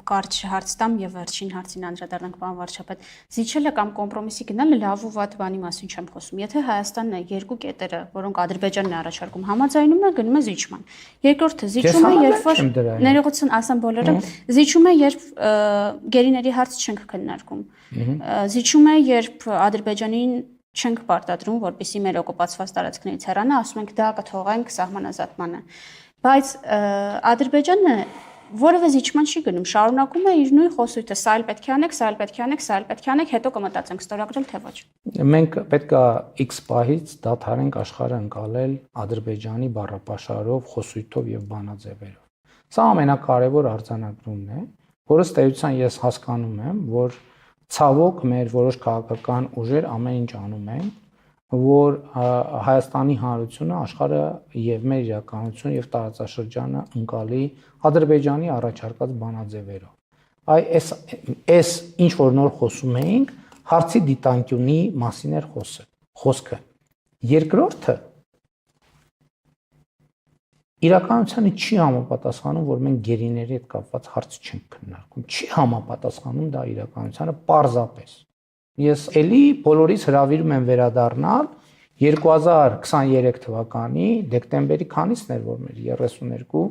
Կարճ հարց տամ եւ վերջին հարցին անդրադառնանք պարոն վարչապետ զիջելը կամ կոմպրոմիսի գնալը լավ ու վատ բանի մասին չեմ խոսում եթե Հայաստանն է երկու կետերը որոնք Ադրբեջանն է առաջարկում համաձայնում է գնում է զիջման երկրորդը զիջում է երբ որ ներողություն ասեմ բոլորը զիջում է երբ գերիների հարց չենք քննարկում զիջում է երբ Ադրբեջանին չենք պարտադրում որպեսզի մեր օկուպացված տարածքներից հեռանա ասում ենք դա կթողենք սահմանազատմանը բայց Ադրբեջանը որևէ զիջման չի գնում, շարունակում է իր նույն խոսույթը, սա էլ պետք է անեք, սա էլ պետք է անեք, սա էլ պետք է անեք, հետո կմտածենք ստորագրել թե ոչ։ Մենք պետք է X պահից դադարենք աշխարհը ընկալել Ադրբեջանի բառապաշարով, խոսույթով եւ բանաձևերով։ Սա ամենակարևոր արձանագրումն է, որը ըստ էության ես հասկանում եմ, որ ցավոք մեր որոշ քաղաքական ուժեր ամեն ինչ անում են, որ Հայաստանի Հանրությունը աշխարհը եւ մեր իրականությունը եւ տարածաշրջանը ընկալի Ադրբեջանի առաջարկած բանաձևերով։ Այս ինչ որ նոր խոսում էինք, հարցի դիտանկյունի մասին էր խոսքը։ Երկրորդը իրականությանը չի համապատասխանում, որ մենք գերիների հետ կապված հարց չենք քննարկում։ Չի համապատասխանում դա իրականությանը պարզապես։ Ես էլի բոլորիս հրավիրում եմ վերադառնալ 2023 թվականի դեկտեմբերի քանիսն էր, որ մեր 32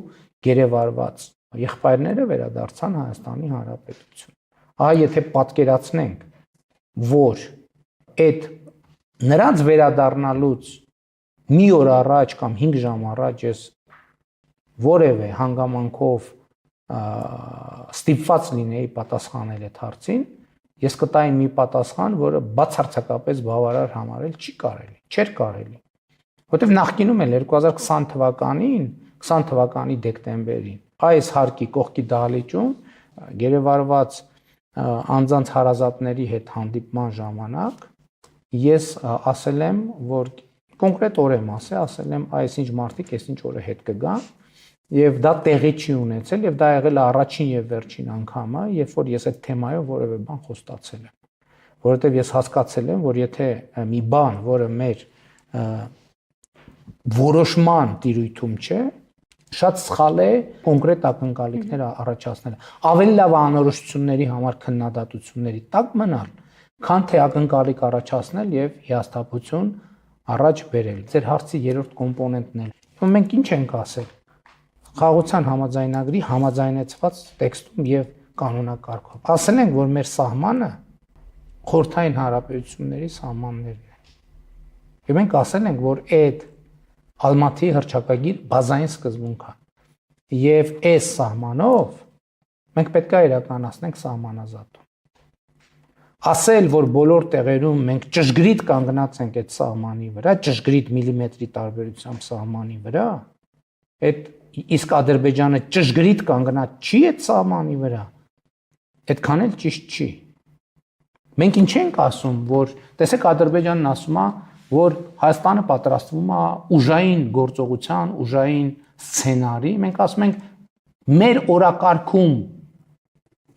գերեվարված եղբայրները վերադարձան Հայաստանի Հանրապետություն։ Ահա եթե պատկերացնենք, որ այդ նրանց վերադառնալուց մի օր առաջ կամ 5 ժամ առաջ ես որևէ հանգամանքով ստիպված լինեի պատասխանել այդ հարցին, ես կտայի մի պատասխան, որը բացարձակապես բավարար համարել չի կարելի, չէր կարելի։ Որտեվ նախկինում էլ 2020 թվականին, 20 թվականի դեկտեմբերին, այս հարկի կողքի դահլիճում գերեվարված անձանց հարազատների հետ հանդիպման ժամանակ ես ասել եմ, որ կոնկրետ օր եմ ասել եմ, այսինչ մարդիկ այսինչ օրը հետ կգան, եւ դա տեղի չի ունեցել եւ դա եղել է առաջին եւ վերջին անգամը, երբ որ ես այդ թեմայով որևէ բան խոստացել եմ, որովհետեւ ես հասկացել եմ, որ եթե մի բան, որը մեր որոշման տիրույթում չէ, շատ սխալ է կոնկրետ ակնկալիքներ առաջացնելը։ Ավելի լավ է անորոշությունների համար քննադատությունների տակ մնալ, քան թե ակնկալիք առաջացնել եւ հիասթափություն առաջ բերել։ Ձեր հարցի երրորդ կոմպոնենտն է։ Մենք ինչ ենք ասել խաղաղության համաձայնագրի համաձայնեցված տեքստում եւ կանոնակարգով։ Ասել ենք, որ մեր սահմանը խորհրդային հանրապետությունների սահմաններն են։ Եվ մենք ասել ենք, որ այդ Ալմատի հռչակագիր բազային սկզբունք է։ Եվ այս սահմանով մենք պետք է իրականացնենք սահմանազատում։ Ասել, որ բոլոր տեղերում մենք ճշգրիտ կանգնած ենք այդ սահմանի վրա, ճշգրիտ միլիմետրի տարբերությամբ սահմանի վրա, այդ իսկ Ադրբեջանը ճշգրիտ կանգնած չի այդ սահմանի վրա, այդքան էլ ճիշտ չի։ Մենք ինչ ենք ասում, որ տեսեք Ադրբեջանն ասում է, որ Հայաստանը պատրաստվում է ուժային գործողության, ուժային սցենարի, մենք ասում ենք մեր օրակարգում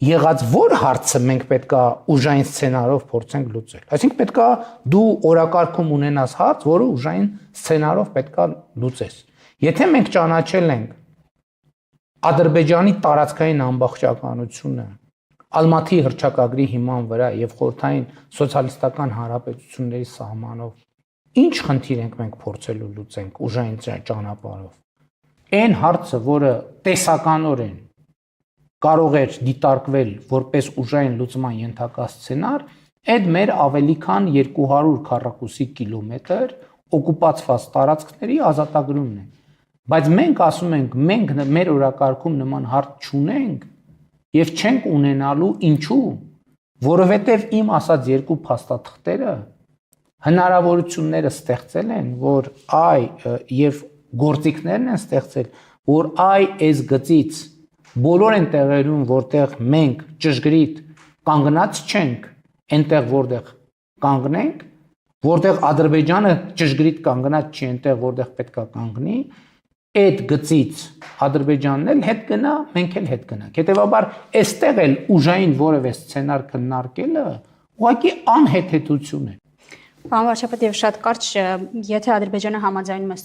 եղած որ հարցը մենք պետքա ուժային սցենարով փորձենք լուծել։ Այսինքն պետքա դու օրակարգում ունենաս հարց, որը ուժային սցենարով պետքա լուծես։ Եթե մենք ճանաչել ենք Ադրբեջանի տարածքային ամբողջականությունը Ալմատի հռչակագրի հիման վրա եւ խորհրդային սոցիալիստական հանրապետությունների սահմանով, ինչ խնդիր ենք մենք փորձելու լուծենք ուժային ճանապարհով։ Այն հարցը, որը տեսականորեն կարող էր դիտարկվել որպես ուժային լուծման ենթակա սցենար, այդ մեր ավելի քան 200 քառակուսի կիլոմետր օկուպացված տարածքների ազատագրումն է։ Բայց մենք ասում ենք, մենք մեր օրակարգում նման հարց չունենք եւ չենք ունենալու ինչու, որովհետեւ իմ ասած երկու փաստաթղթերը հնարավորությունները ստեղծել են, որ եւ գործիքներն են ստեղծել, որ այս գծից բոլոր այն տեղերում, որտեղ մենք ճշգրիտ կանգնած չենք, այնտեղ որտեղ կանգնենք, որտեղ Ադրբեջանը ճշգրիտ կանգնած չի, այնտեղ որտեղ պետքա կանգնի, այդ գծից Ադրբեջանն էլ հետ գնա, մենք էլ հետ գնանք։ Հետևաբար, այստեղ էլ ուժային որևէ սցենար քննարկելը ուղղակի անհեթեթություն է։ Պարոն վարչապետ, եւ շատ կարճ, եթե Ադրբեջանը համաձայնում է